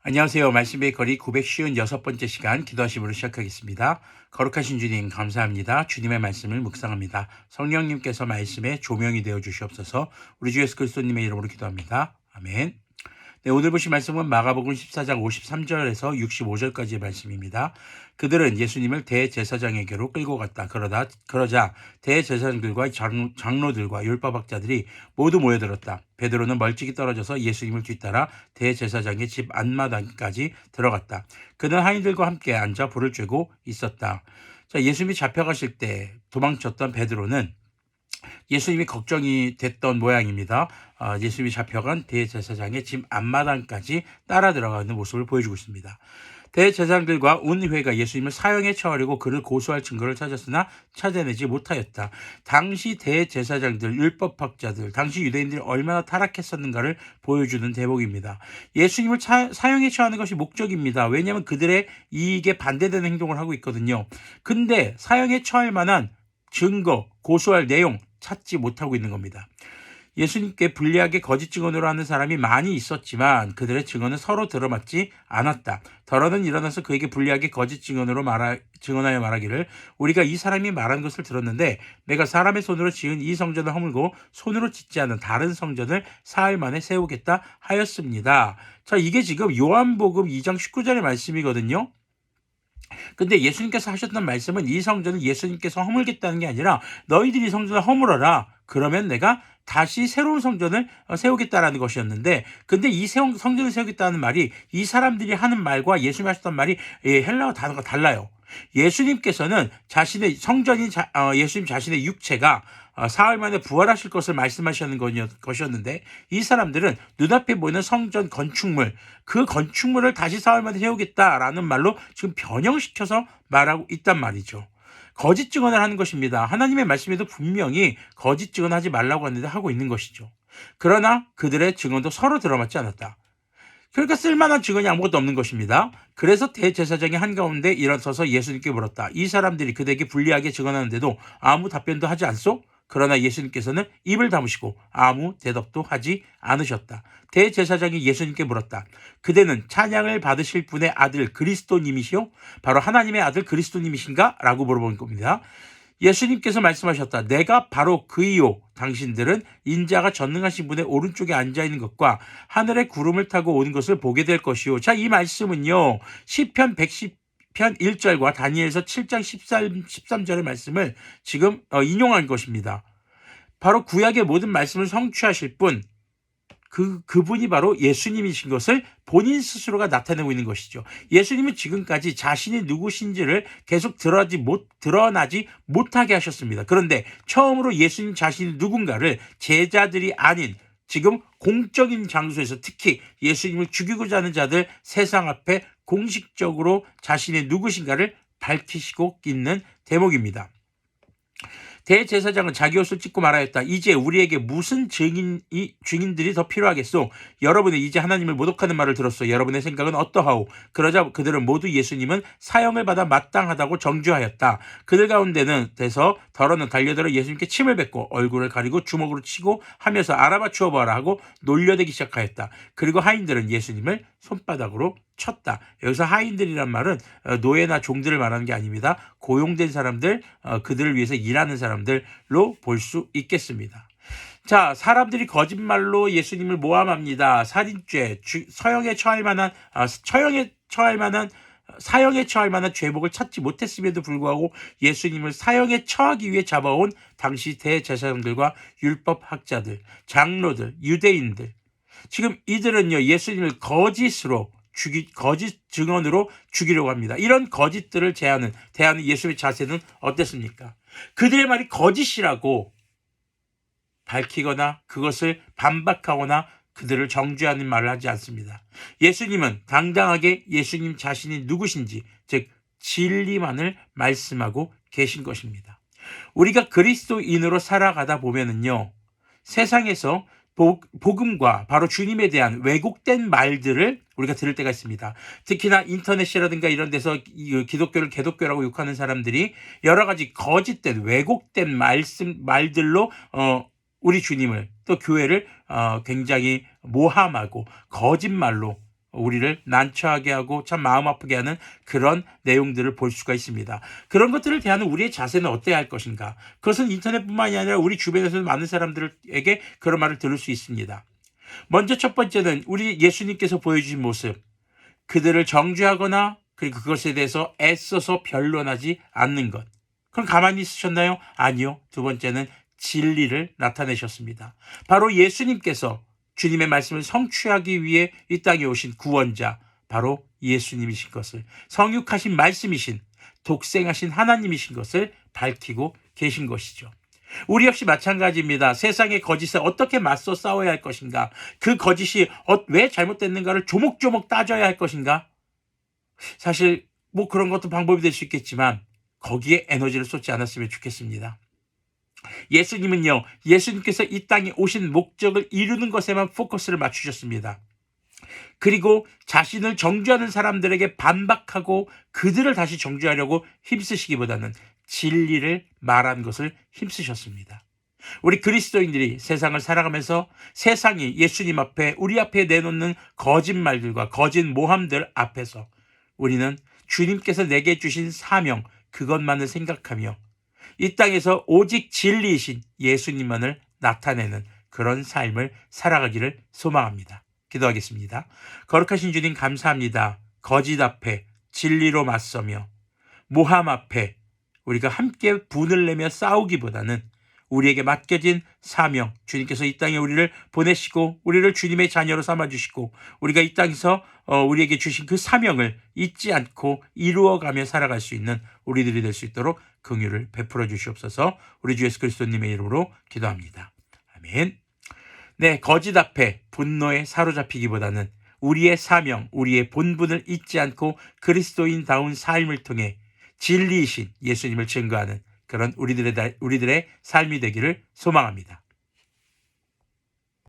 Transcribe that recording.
안녕하세요. 말씀의 거리 956번째 시간 기도하심으로 시작하겠습니다. 거룩하신 주님 감사합니다. 주님의 말씀을 묵상합니다. 성령님께서 말씀에 조명이 되어 주시옵소서. 우리 주 예수 그리스도님의 이름으로 기도합니다. 아멘. 네, 오늘 보신 말씀은 마가복음 14장 53절에서 65절까지의 말씀입니다. 그들은 예수님을 대제사장에게로 끌고 갔다. 그러자 대제사장들과 장로들과 율법학자들이 모두 모여들었다. 베드로는 멀찍이 떨어져서 예수님을 뒤따라 대제사장의 집 안마당까지 들어갔다. 그는 하인들과 함께 앉아 불을 쬐고 있었다. 자, 예수님이 잡혀가실 때 도망쳤던 베드로는 예수님이 걱정이 됐던 모양입니다. 예수님이 잡혀간 대제사장의 집 앞마당까지 따라 들어가는 모습을 보여주고 있습니다. 대제사장들과 온회가 예수님을 사형에 처하려고 그를 고소할 증거를 찾았으나 찾아내지 못하였다. 당시 대제사장들, 율법학자들, 당시 유대인들이 얼마나 타락했었는가를 보여주는 대목입니다. 예수님을 사형에 처하는 것이 목적입니다. 왜냐하면 그들의 이익에 반대되는 행동을 하고 있거든요. 근데 사형에 처할 만한 증거, 고소할 내용 찾지 못하고 있는 겁니다. 예수님께 불리하게 거짓 증언으로 하는 사람이 많이 있었지만 그들의 증언은 서로 들어맞지 않았다. 더러는 일어나서 그에게 불리하게 거짓 증언하여 말하기를 우리가 이 사람이 말한 것을 들었는데 내가 사람의 손으로 지은 이 성전을 허물고 손으로 짓지 않은 다른 성전을 사흘 만에 세우겠다 하였습니다. 자, 이게 지금 요한복음 2장 19절의 말씀이거든요. 근데 예수님께서 하셨던 말씀은 이 성전을 예수님께서 허물겠다는 게 아니라 너희들이 성전을 허물어라. 그러면 내가 다시 새로운 성전을 세우겠다라는 것이었는데, 근데 이 성전을 세우겠다는 말이 이 사람들이 하는 말과 예수님이 하셨던 말이 헬라어 단어가 달라요. 예수님께서는 자신의 성전인 예수님 자신의 육체가 사흘 만에 부활하실 것을 말씀하시는 것이었는데 이 사람들은 눈앞에 보이는 성전 건축물, 그 건축물을 다시 사흘 만에 세우겠다라는 말로 지금 변형시켜서 말하고 있단 말이죠. 거짓 증언을 하는 것입니다. 하나님의 말씀에도 분명히 거짓 증언하지 말라고 하는데 하고 있는 것이죠. 그러나 그들의 증언도 서로 들어맞지 않았다. 그러니까 쓸만한 증언이 아무것도 없는 것입니다. 그래서 대제사장이 한가운데 일어서서 예수님께 물었다. 이 사람들이 그대에게 불리하게 증언하는데도 아무 답변도 하지 않소? 그러나 예수님께서는 입을 다무시고 아무 대답도 하지 않으셨다. 대제사장이 예수님께 물었다. 그대는 찬양을 받으실 분의 아들 그리스도님이시오? 바로 하나님의 아들 그리스도님이신가? 라고 물어본 겁니다. 예수님께서 말씀하셨다. 내가 바로 그이요. 당신들은 인자가 전능하신 분의 오른쪽에 앉아있는 것과 하늘의 구름을 타고 오는 것을 보게 될 것이요. 자, 이 말씀은요. 시편 110편 1절과 다니엘서 7장 13절의 말씀을 지금 인용한 것입니다. 바로 구약의 모든 말씀을 성취하실 분, 그분이 바로 예수님이신 것을 본인 스스로가 나타내고 있는 것이죠. 예수님은 지금까지 자신이 누구신지를 계속 드러나지 못하게 하셨습니다. 그런데 처음으로 예수님 자신이 누군가를 제자들이 아닌 지금 공적인 장소에서 특히 예수님을 죽이고자 하는 자들 세상 앞에 공식적으로 자신의 누구신가를 밝히시고 있는 대목입니다. 대제사장은 자기 옷을 찢고 말하였다. 이제 우리에게 무슨 증인들이 더 필요하겠소? 여러분은 이제 하나님을 모독하는 말을 들었소. 여러분의 생각은 어떠하오? 그러자 그들은 모두 예수님은 사형을 받아 마땅하다고 정죄하였다. 그들 가운데는 더러는 달려들어 예수님께 침을 뱉고 얼굴을 가리고 주먹으로 치고 하면서 알아맞추어 보아라 하고 놀려대기 시작하였다. 그리고 하인들은 예수님을 손바닥으로 쳤다. 여기서 하인들이란 말은 노예나 종들을 말하는 게 아닙니다. 고용된 사람들, 그들을 위해서 일하는 사람들로 볼 수 있겠습니다. 자, 사람들이 거짓말로 예수님을 모함합니다. 살인죄, 사형에 처할 만한 죄목을 찾지 못했음에도 불구하고 예수님을 사형에 처하기 위해 잡아온 당시 대제사장들과 율법학자들, 장로들, 유대인들. 지금 이들은요, 예수님을 거짓 증언으로 죽이려고 합니다. 이런 거짓들을 대하는 예수의 자세는 어땠습니까? 그들의 말이 거짓이라고 밝히거나 그것을 반박하거나 그들을 정죄하는 말을 하지 않습니다. 예수님은 당당하게 예수님 자신이 누구신지, 즉 진리만을 말씀하고 계신 것입니다. 우리가 그리스도인으로 살아가다 보면은요, 세상에서 복음과 바로 주님에 대한 왜곡된 말들을 우리가 들을 때가 있습니다. 특히나 인터넷이라든가 이런 데서 기독교를 개독교라고 욕하는 사람들이 여러 가지 거짓된 왜곡된 말들로 우리 주님을 또 교회를 굉장히 모함하고 거짓말로 우리를 난처하게 하고 참 마음 아프게 하는 그런 내용들을 볼 수가 있습니다. 그런 것들을 대하는 우리의 자세는 어때야 할 것인가? 그것은 인터넷뿐만이 아니라 우리 주변에서 많은 사람들에게 그런 말을 들을 수 있습니다. 먼저 첫 번째는 우리 예수님께서 보여주신 모습, 그들을 정죄하거나 그리고 그것에 대해서 애써서 변론하지 않는 것. 그럼 가만히 있으셨나요? 아니요. 두 번째는 진리를 나타내셨습니다. 바로 예수님께서 주님의 말씀을 성취하기 위해 이 땅에 오신 구원자, 바로 예수님이신 것을, 성육하신 말씀이신, 독생하신 하나님이신 것을 밝히고 계신 것이죠. 우리 역시 마찬가지입니다. 세상의 거짓에 어떻게 맞서 싸워야 할 것인가? 그 거짓이 왜 잘못됐는가를 조목조목 따져야 할 것인가? 사실 뭐 그런 것도 방법이 될 수 있겠지만 거기에 에너지를 쏟지 않았으면 좋겠습니다. 예수님은요, 예수님께서 이 땅에 오신 목적을 이루는 것에만 포커스를 맞추셨습니다. 그리고 자신을 정죄하는 사람들에게 반박하고 그들을 다시 정죄하려고 힘쓰시기보다는 진리를 말하는 것을 힘쓰셨습니다. 우리 그리스도인들이 세상을 살아가면서 세상이 예수님 앞에, 우리 앞에 내놓는 거짓말들과 거짓 모함들 앞에서 우리는 주님께서 내게 주신 사명, 그것만을 생각하며 이 땅에서 오직 진리이신 예수님만을 나타내는 그런 삶을 살아가기를 소망합니다. 기도하겠습니다. 거룩하신 주님, 감사합니다. 거짓 앞에 진리로 맞서며 모함 앞에 우리가 함께 분을 내며 싸우기보다는 우리에게 맡겨진 사명, 주님께서 이 땅에 우리를 보내시고 우리를 주님의 자녀로 삼아주시고 우리가 이 땅에서 우리에게 주신 그 사명을 잊지 않고 이루어가며 살아갈 수 있는 우리들이 될 수 있도록 긍휼을 베풀어 주시옵소서. 우리 주 예수 그리스도님의 이름으로 기도합니다. 아멘. 네, 거짓 앞에 분노에 사로잡히기보다는 우리의 사명, 우리의 본분을 잊지 않고 그리스도인다운 삶을 통해 진리이신 예수님을 증거하는 그런 우리들의 삶이 되기를 소망합니다.